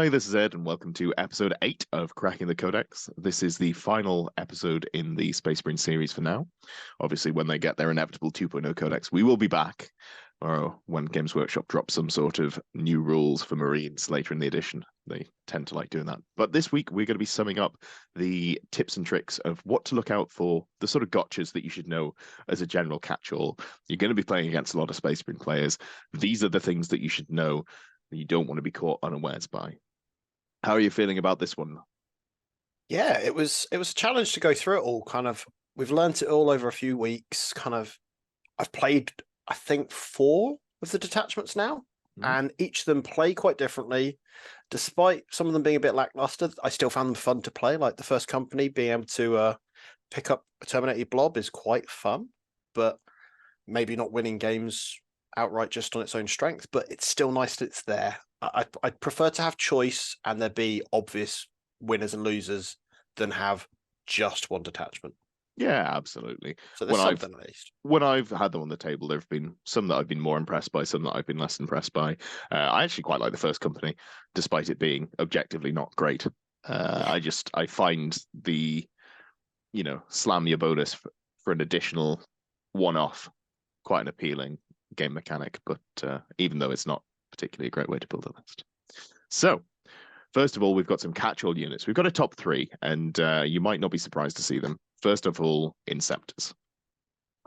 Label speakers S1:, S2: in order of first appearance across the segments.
S1: Hi, this is Ed, and welcome to episode 8 of Cracking the Codex. This is the final episode in the Space Marine series for now. Obviously, when they get their inevitable 2.0 codex, we will be back, or when Games Workshop drops some sort of new rules for Marines later in the edition. They tend to like doing that. But this week, we're going to be summing up the tips and tricks of what to look out for, the sort of gotchas that you should know as a general catch-all. You're going to be playing against a lot of Space Marine players. These are the things that you should know that you don't want to be caught unawares by. How are you feeling about this one?
S2: Yeah, it was a challenge to go through it all. We've learnt it all over a few weeks. I've played, I think, 4 of the detachments now, and each of them play quite differently. Despite some of them being a bit lackluster, I still found them fun to play. Like the first company, being able to pick up a Terminator blob is quite fun, but maybe not winning games outright just on its own strength. But it's still nice that it's there. I'd prefer to have choice and there be obvious winners and losers than have just one detachment.
S1: Yeah, absolutely.
S2: So there's something at least.
S1: When I've had them on the table, there have been some that I've been more impressed by, some that I've been less impressed by. I actually quite like the first company, despite it being objectively not great. I find the, slam your bonus for an additional one-off quite an appealing game mechanic, but even though it's not particularly a great way to build a list. So, first of all, we've got some catch-all units. We've got a top 3, and you might not be surprised to see them. First of all, Inceptors.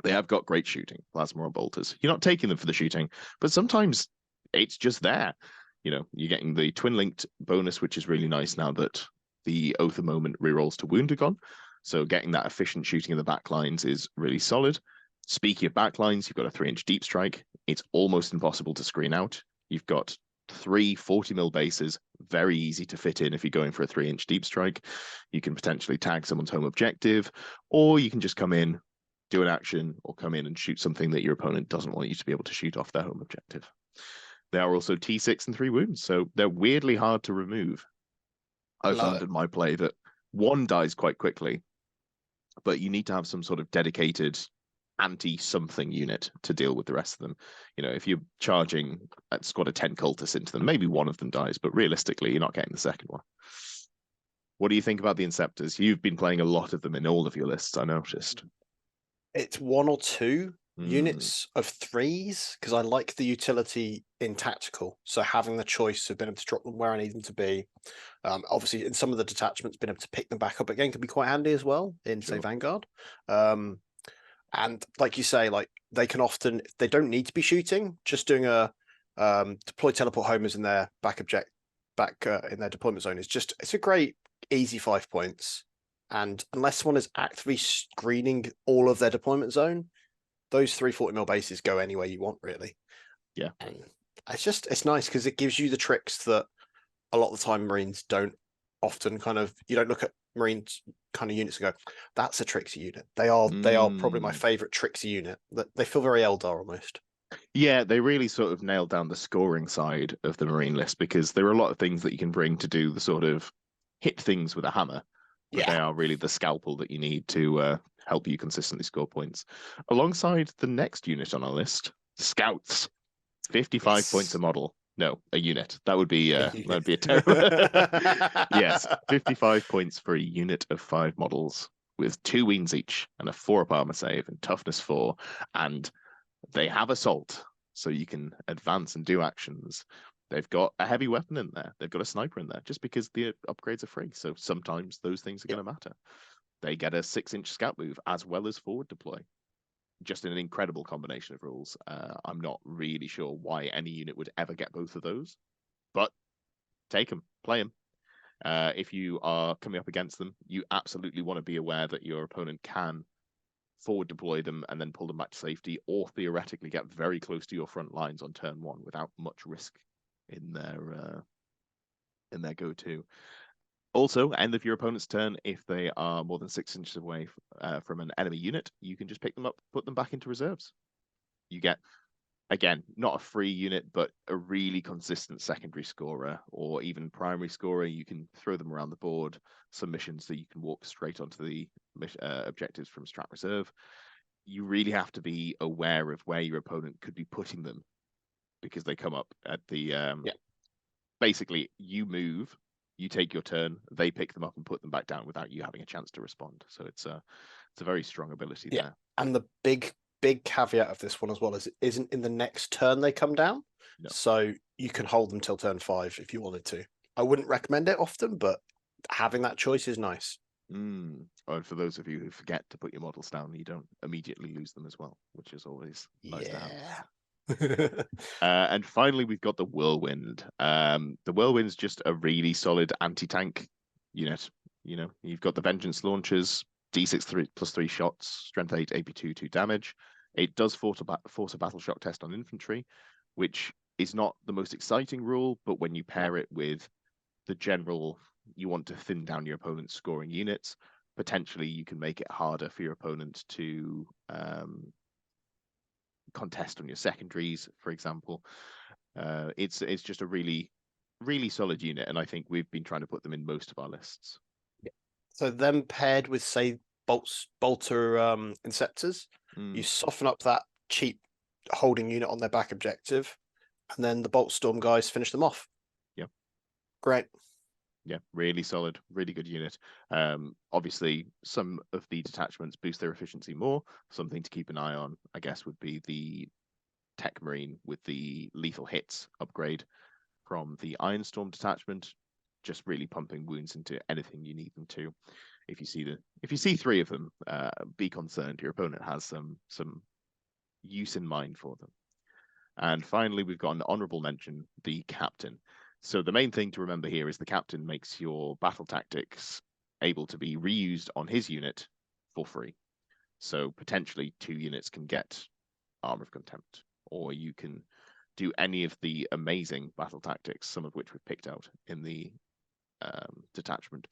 S1: They have got great shooting, plasma or bolters. You're not taking them for the shooting, but sometimes it's just there. You're getting the twin-linked bonus, which is really nice now that the Oath of Moment rerolls to Wound are gone. So getting that efficient shooting in the back lines is really solid. Speaking of back lines, you've got a 3-inch deep strike. It's almost impossible to screen out. You've got 3 40mm bases, very easy to fit in if you're going for a 3-inch deep strike. You can potentially tag someone's home objective, or you can just come in, do an action, or come in and shoot something that your opponent doesn't want you to be able to shoot off their home objective. They are also T6 and 3 wounds, so they're weirdly hard to remove. I've found in my play that 1 dies quite quickly, but you need to have some sort of dedicated anti-something unit to deal with the rest of them. If you're charging a squad of 10 cultists into them, maybe 1 of them dies, but realistically, you're not getting the second one. What do you think about the Inceptors? You've been playing a lot of them in all of your lists, I noticed.
S2: It's 1 or 2 units of 3s, because I like the utility in tactical. So having the choice of being able to drop them where I need them to be. Obviously, in some of the detachments, being able to pick them back up again can be quite handy as well in, say, Vanguard. And like you say, they can often, they don't need to be shooting, just doing a deploy teleport homers in their back in their deployment zone it's a great easy 5 points. And unless someone is actively screening all of their deployment zone, those 3 40mm bases go anywhere you want, really.
S1: Yeah.
S2: And it's nice because it gives you the tricks that a lot of the time Marines don't often you don't look at Marines kind of units and go, that's a tricksy unit. They are probably my favorite tricksy unit. They feel very Eldar almost.
S1: Yeah, they really sort of nailed down the scoring side of the Marine list, because there are a lot of things that you can bring to do the sort of hit things with a hammer, but they are really the scalpel that you need to help you consistently score points. Alongside the next unit on our list, Scouts. 55 points a model. No, a unit. That would be a terrible. Yes, 55 points for a unit of 5 models with 2 wings each and a 4-up armor save and toughness 4, and they have assault, so you can advance and do actions. They've got a heavy weapon in there. They've got a sniper in there, just because the upgrades are free. So sometimes those things are going to matter. They get a 6-inch scout move as well as forward deploy. Just an incredible combination of rules. I'm not really sure why any unit would ever get both of those, but take them, play them. If you are coming up against them, you absolutely want to be aware that your opponent can forward deploy them and then pull them back to safety, or theoretically get very close to your front lines on turn 1 without much risk in their go-to. Also, end of your opponent's turn, if they are more than 6 inches away from an enemy unit, you can just pick them up, put them back into reserves. You get, again, not a free unit, but a really consistent secondary scorer or even primary scorer. You can throw them around the board. Some missions that you can walk straight onto the objectives from Strat Reserve. You really have to be aware of where your opponent could be putting them, because they come up at the basically you move, you take your turn, they pick them up and put them back down without you having a chance to respond. So it's a very strong ability there.
S2: And the big caveat of this one as well is it isn't in the next turn they come down.
S1: No.
S2: So you can hold them till turn 5 if you wanted to. I wouldn't recommend it often, but having that choice is nice.
S1: And for those of you who forget to put your models down, you don't immediately lose them as well, which is always nice to have. And finally, we've got the Whirlwind. The Whirlwind's just a really solid anti-tank unit. You know, you've got the Vengeance launchers, D6 +3 shots, Strength 8, AP 2 damage. It does force a battle shock test on infantry, which is not the most exciting rule, but when you pair it with the general, you want to thin down your opponent's scoring units, potentially you can make it harder for your opponent to contest on your secondaries, for example. It's just a really solid unit, and I think we've been trying to put them in most of our lists.
S2: So then paired with, say, bolter inceptors, you soften up that cheap holding unit on their back objective, and then the bolt storm guys finish them off.
S1: Yeah,
S2: great.
S1: Yeah, really solid, really good unit. Obviously, some of the detachments boost their efficiency more. Something to keep an eye on, I guess, would be the Tech Marine with the lethal hits upgrade from the Ironstorm detachment, just really pumping wounds into anything you need them to. If you see 3 of them, be concerned. Your opponent has some use in mind for them. And finally, we've got an honorable mention, the Captain. So the main thing to remember here is the Captain makes your battle tactics able to be reused on his unit for free. So potentially 2 units can get Armor of Contempt, or you can do any of the amazing battle tactics, some of which we've picked out in the detachment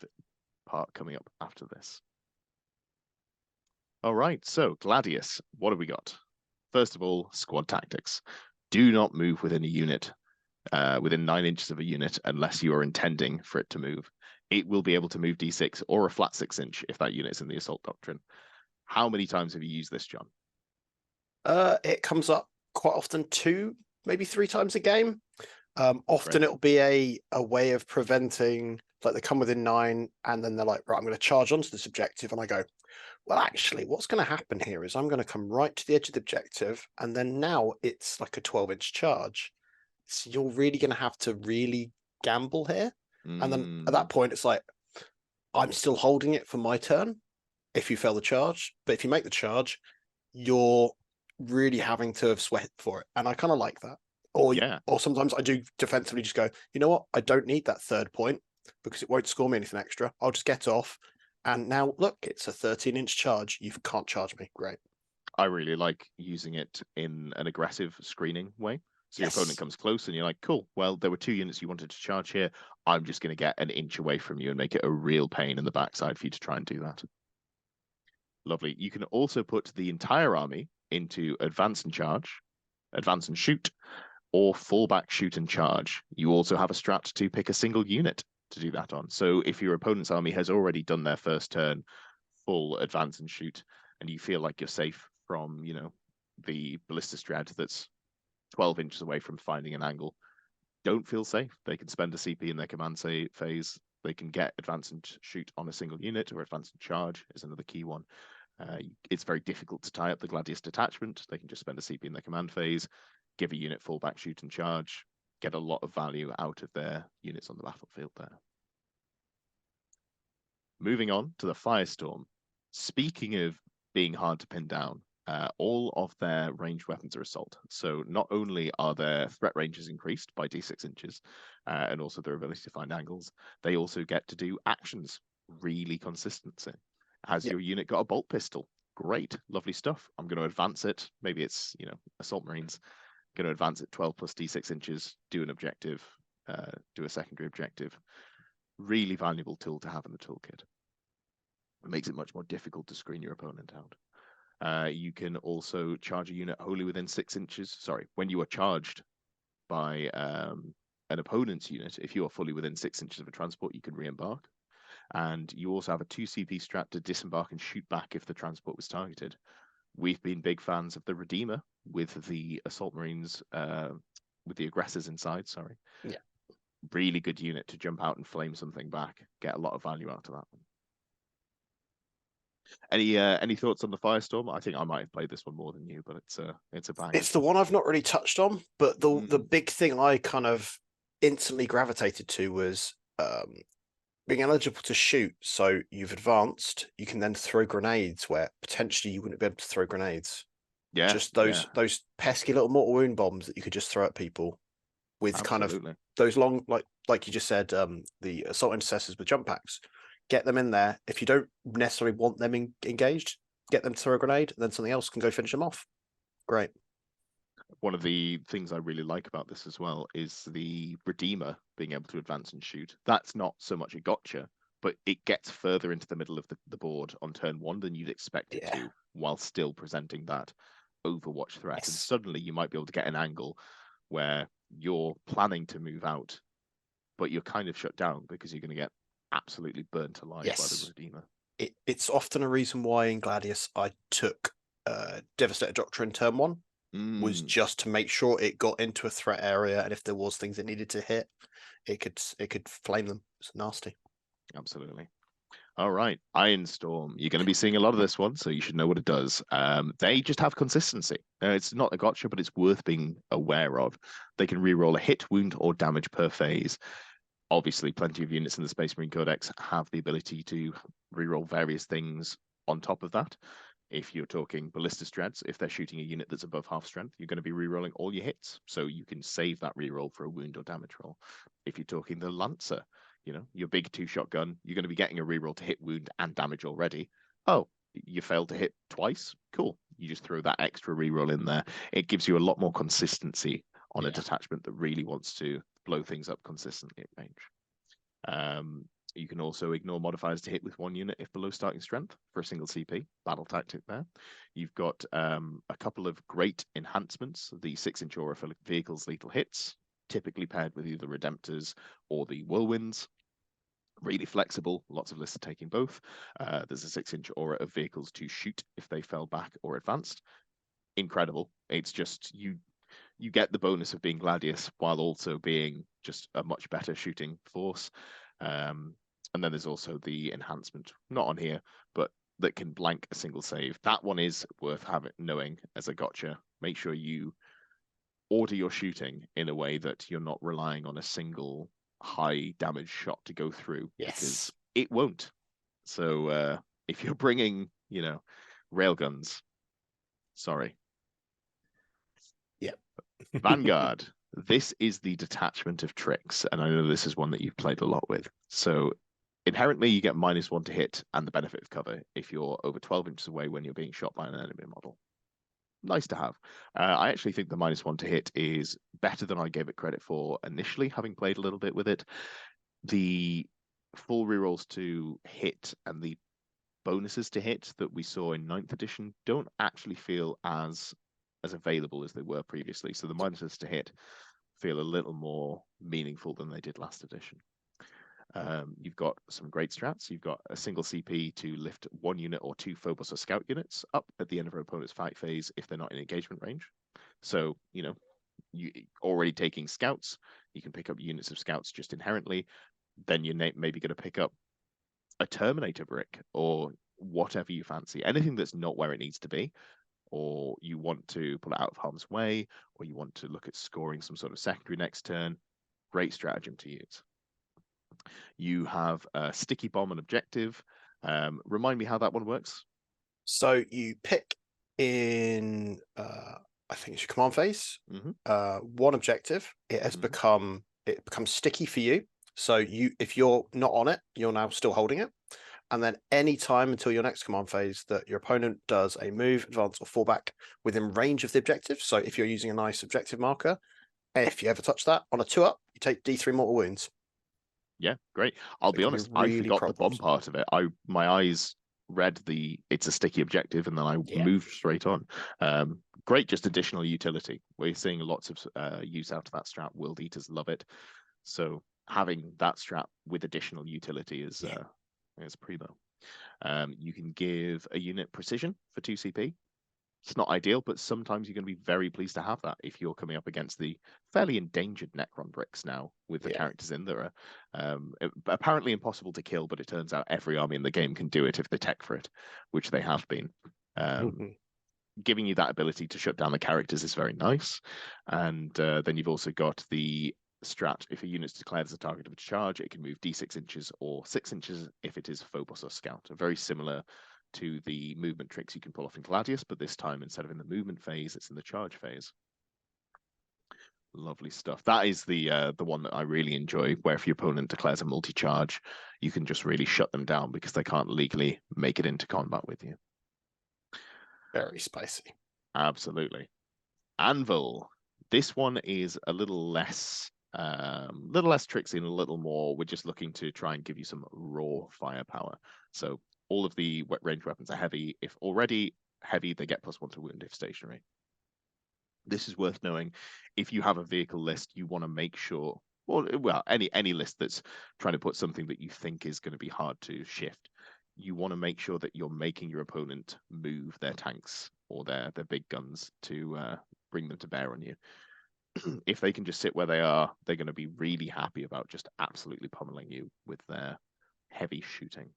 S1: part coming up after this. All right, so Gladius, what have we got? First of all, squad tactics. Do not move within a unit, within 9 inches of a unit, unless you are intending for it to move. It will be able to move D6 or a flat 6-inch if that unit is in the assault doctrine. How many times have you used this, John?
S2: It comes up quite often 2, maybe 3 times a game. Often it'll be a way of preventing, like they come within 9 and then they're like, right, I'm going to charge onto this objective. And I go, well, actually, what's going to happen here is I'm going to come right to the edge of the objective. And then now it's like a 12-inch charge. So you're really going to have to really gamble here. And then at that point, it's like, I'm still holding it for my turn if you fail the charge. But if you make the charge, you're really having to have sweat for it. And I kind of like that. Or sometimes I do defensively just go, you know what? I don't need that 3rd point because it won't score me anything extra. I'll just get off. And now, look, it's a 13-inch charge. You can't charge me. Great.
S1: I really like using it in an aggressive screening way. So your opponent comes close and you're like, cool, well, there were 2 units you wanted to charge here. I'm just going to get an inch away from you and make it a real pain in the backside for you to try and do that. Lovely. You can also put the entire army into advance and charge, advance and shoot, or fallback, shoot and charge. You also have a strat to pick a single unit to do that on. So if your opponent's army has already done their first turn, full advance and shoot, and you feel like you're safe from, the ballista strad that's 12 inches away from finding an angle, don't feel safe. They can spend a CP in their command phase. They can get advance and shoot on a single unit, or advance and charge is another key one. It's very difficult to tie up the Gladius detachment. They can just spend a CP in their command phase, give a unit fallback, shoot and charge, get a lot of value out of their units on the battlefield there. Moving on to the Firestorm. Speaking of being hard to pin down, all of their ranged weapons are assault. So not only are their threat ranges increased by D6 inches, and also their ability to find angles, they also get to do actions really consistently. Has your unit got a bolt pistol? Great, lovely stuff. I'm going to advance it. Maybe it's, Assault Marines. Going to advance it 12 plus D6 inches, do an objective, do a secondary objective. Really valuable tool to have in the toolkit. It makes it much more difficult to screen your opponent out. You can also charge a unit wholly within 6 inches. Sorry, when you are charged by an opponent's unit, if you are fully within 6 inches of a transport, you can re-embark. And you also have a 2 CP strat to disembark and shoot back if the transport was targeted. We've been big fans of the Redeemer with the Assault Marines, with the aggressors inside, sorry.
S2: Yeah.
S1: really good unit to jump out and flame something back. Get a lot of value out of that one. Any thoughts on the Firestorm? I think I might have played this one more than you, but it's a banger.
S2: It's the one I've not really touched on, but the big thing I kind of instantly gravitated to was being eligible to shoot. So you've advanced, you can then throw grenades where potentially you wouldn't be able to throw grenades.
S1: Yeah,
S2: just those pesky little mortal wound bombs that you could just throw at people with
S1: absolutely.
S2: kind of those long, like you just said, the assault intercessors with jump packs. Get them in there. If you don't necessarily want them engaged, get them to throw a grenade, and then something else can go finish them off. Great.
S1: One of the things I really like about this as well is the Redeemer being able to advance and shoot. That's not so much a gotcha, but it gets further into the middle of the board on turn one than you'd expect it to, while still presenting that Overwatch threat.
S2: Yes.
S1: And suddenly you might be able to get an angle where you're planning to move out, but you're kind of shut down because you're going to get absolutely burnt alive by the Redeemer.
S2: It's often a reason why in Gladius I took Devastator Doctrine turn one, was just to make sure it got into a threat area, and if there was things it needed to hit, it could flame them. It's nasty.
S1: Absolutely. All right, Iron Storm. You're going to be seeing a lot of this one, so you should know what it does. They just have consistency. It's not a gotcha, but it's worth being aware of. They can reroll a hit, wound, or damage per phase. Obviously, plenty of units in the Space Marine Codex have the ability to reroll various things on top of that. If you're talking Ballistic Dreads, if they're shooting a unit that's above half strength, you're going to be rerolling all your hits, so you can save that reroll for a wound or damage roll. If you're talking the Lancer, you know, your big 2-shot gun, you're going to be getting a reroll to hit, wound, and damage already. Oh, you failed to hit twice? Cool. You just throw that extra reroll in there. It gives you a lot more consistency on a detachment that really wants to blow things up consistently at range. You can also ignore modifiers to hit with one unit if below starting strength for a single CP. Battle tactic there. You've got a couple of great enhancements. The 6-inch aura for vehicles lethal hits, typically paired with either Redemptors or the Whirlwinds. Really flexible. Lots of lists are taking both. There's a 6-inch aura of vehicles to shoot if they fell back or advanced. Incredible. It's just you get the bonus of being Gladius while also being just a much better shooting force. And then there's also the enhancement, not on here, but that can blank a single save. That one is worth knowing as a gotcha. Make sure you order your shooting in a way that you're not relying on a single high damage shot to go through.
S2: Yes.
S1: Because it won't. So if you're bringing, railguns, sorry.
S2: Yep.
S1: Vanguard. This is the detachment of tricks, and I know this is one that you've played a lot with. So inherently, you get -1 to hit and the benefit of cover if you're over 12 inches away when you're being shot by an enemy model. Nice to have. I actually think the -1 to hit is better than I gave it credit for initially, having played a little bit with it. The full rerolls to hit and the bonuses to hit that we saw in 9th edition don't actually feel as available as they were previously. So the minuses to hit feel a little more meaningful than they did last edition. You've got some great strats. You've got a single CP to lift 1 unit or 2 Phobos or Scout units up at the end of an opponent's fight phase if they're not in engagement range. So, you already taking Scouts, you can pick up units of Scouts just inherently. Then you're maybe going to pick up a Terminator brick or whatever you fancy. Anything that's not where it needs to be, or you want to pull it out of harm's way, or you want to look at scoring some sort of secondary next turn, great stratagem to use. You have a sticky bomb and objective. Remind me how that one works.
S2: So you pick in, I think it's your command phase, one objective. It has becomes sticky for you. So if you're not on it, you're now still holding it. And then any time until your next command phase that your opponent does a move, advance, or fall back within range of the objective. So if you're using a nice objective marker, if you ever touch that on a 2-up, you take D3 mortal wounds.
S1: Yeah, great. I'll be honest, I forgot the bomb part of it. My eyes read it's a sticky objective, and then I moved straight on. Great, just additional utility. We're seeing lots of use out of that strat. World Eaters love it. So having that strat with additional utility is primo. You can give a unit precision for 2 CP. It's not ideal, but sometimes you're going to be very pleased to have that if you're coming up against the fairly endangered Necron bricks now with the characters in there. Apparently impossible to kill, but it turns out every army in the game can do it if they tech for it, which they have been. Giving you that ability to shut down the characters is very nice. And then you've also got the strat. If a unit's declared as a target of a charge, it can move d6 inches or 6 inches if it is Phobos or Scout. Very similar to the movement tricks you can pull off in Gladius, but this time instead of in the movement phase, it's in the charge phase. Lovely stuff. That is the one that I really enjoy, where if your opponent declares a multi-charge, you can just really shut them down because they can't legally make it into combat with you.
S2: Very spicy.
S1: Absolutely. Anvil. This one is a little less tricksy and a little more. We're just looking to try and give you some raw firepower. So all of the range weapons are heavy. If already heavy, they get +1 to wound if stationary. This is worth knowing. If you have a vehicle list, you want to make sure, well, any list that's trying to put something that you think is going to be hard to shift, you want to make sure that you're making your opponent move their tanks or their big guns to bring them to bear on you. If they can just sit where they are, they're going to be really happy about just absolutely pummeling you with their heavy shooting.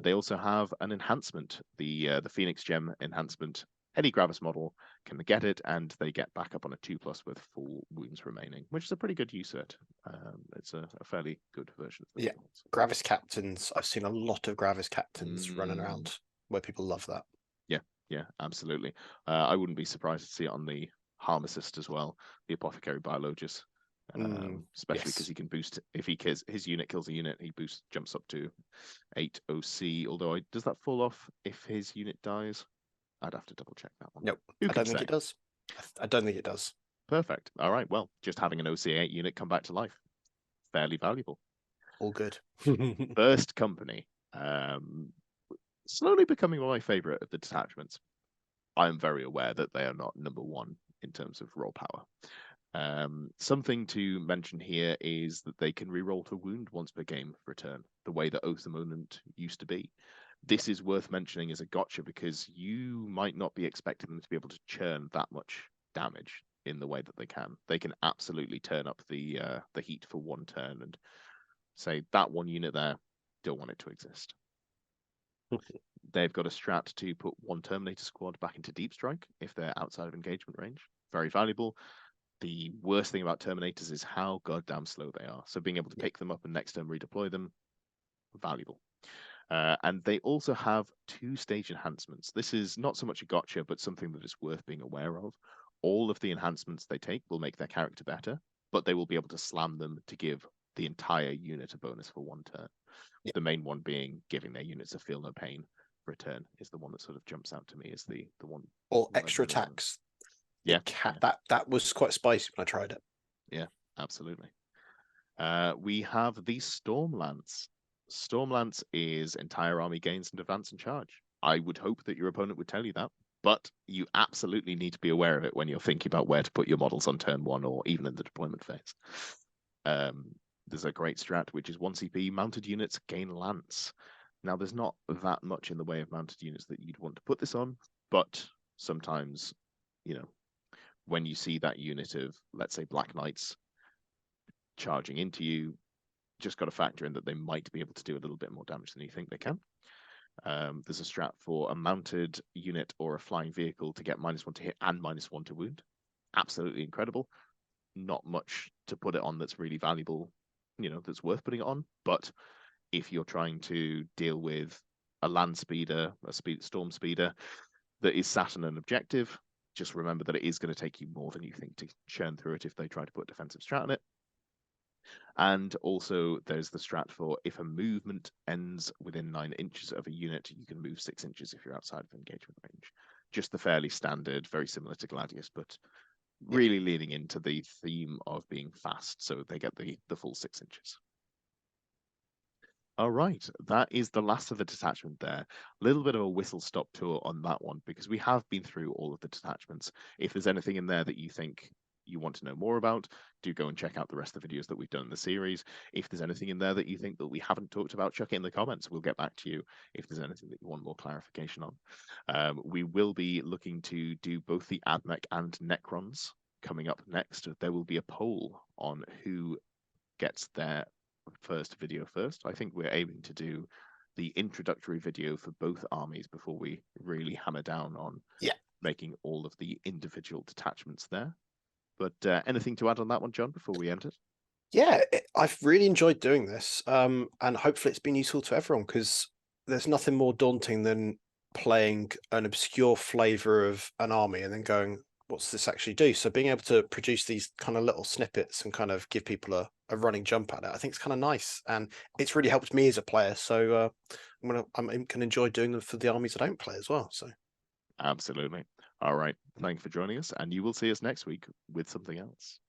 S1: They also have an enhancement, the Phoenix Gem enhancement. Any Gravis model can get it, and they get back up on a 2+ with full wounds remaining, which is a pretty good use of it. It's a fairly good version of it.
S2: Gravis Captains. I've seen a lot of Gravis Captains running around where people love that.
S1: Yeah, absolutely. I wouldn't be surprised to see it on the Harm Assist as well, the Apothecary Biologus. Especially because he can boost, if his unit kills a unit, he jumps up to 8 OC. Although, does that fall off if his unit dies? I'd have to double check that one.
S2: Nope, I don't think it does. I don't think it does.
S1: Perfect. All right. Well, just having an OC8 unit come back to life, fairly valuable.
S2: All good.
S1: First Company, slowly becoming my favorite of the detachments. I am very aware that they are not #1 in terms of raw power. Something to mention here is that they can reroll to wound once per game for a turn, the way that Oath Opponent used to be. This is worth mentioning as a gotcha because you might not be expecting them to be able to churn that much damage in the way that they can. They can absolutely turn up the heat for one turn and say that one unit there, don't want it to exist. They've got a strat to put one Terminator squad back into deep strike if they're outside of engagement range. Very valuable. The worst thing about Terminators is how goddamn slow they are. So being able to pick them up and next turn redeploy them, valuable. And they also have 2-stage enhancements. This is not so much a gotcha, but something that is worth being aware of. All of the enhancements they take will make their character better, but they will be able to slam them to give the entire unit a bonus for one turn. The main one being giving their units a feel no pain for a turn is the one that sort of jumps out to me as the one.
S2: Or extra attacks.
S1: Yeah.
S2: That was quite spicy when I tried it.
S1: Yeah, absolutely. We have the Stormlance. Stormlance is entire army gains and advance and charge. I would hope that your opponent would tell you that, but you absolutely need to be aware of it when you're thinking about where to put your models on turn 1 or even in the deployment phase. There's a great strat, which is 1 CP, mounted units gain lance. Now, there's not that much in the way of mounted units that you'd want to put this on, but sometimes, when you see that unit of, let's say, Black Knights charging into you, just got to factor in that they might be able to do a little bit more damage than you think they can. There's a strat for a mounted unit or a flying vehicle to get -1 to hit and -1 to wound. Absolutely incredible. Not much to put it on that's really valuable, that's worth putting it on. But if you're trying to deal with a land speeder, storm speeder that is sat on an objective, just remember that it is going to take you more than you think to churn through it if they try to put a defensive strat on it. And also there's the strat for if a movement ends within 9 inches of a unit, you can move 6 inches if you're outside of engagement range. Just the fairly standard, very similar to Gladius, but really leaning into the theme of being fast, so they get the full 6 inches. All right, that is the last of the detachment there. A little bit of a whistle-stop tour on that one, because we have been through all of the detachments. If there's anything in there that you think you want to know more about, do go and check out the rest of the videos that we've done in the series. If there's anything in there that you think that we haven't talked about, chuck it in the comments. We'll get back to you if there's anything that you want more clarification on. We will be looking to do both the Admech and Necrons coming up next. There will be a poll on who gets their first video first. I think we're aiming to do the introductory video for both armies before we really hammer down on making all of the individual detachments there. But anything to add on that one, John, before we end it?
S2: Yeah, I've really enjoyed doing this, and hopefully it's been useful to everyone, because there's nothing more daunting than playing an obscure flavor of an army and then going, what's this actually do? So being able to produce these kind of little snippets and kind of give people a running jump at it, I think it's kind of nice, and it's really helped me as a player. So I'm gonna enjoy doing them for the armies I don't play as well. So
S1: absolutely. All right. Thank you for joining us, and you will see us next week with something else.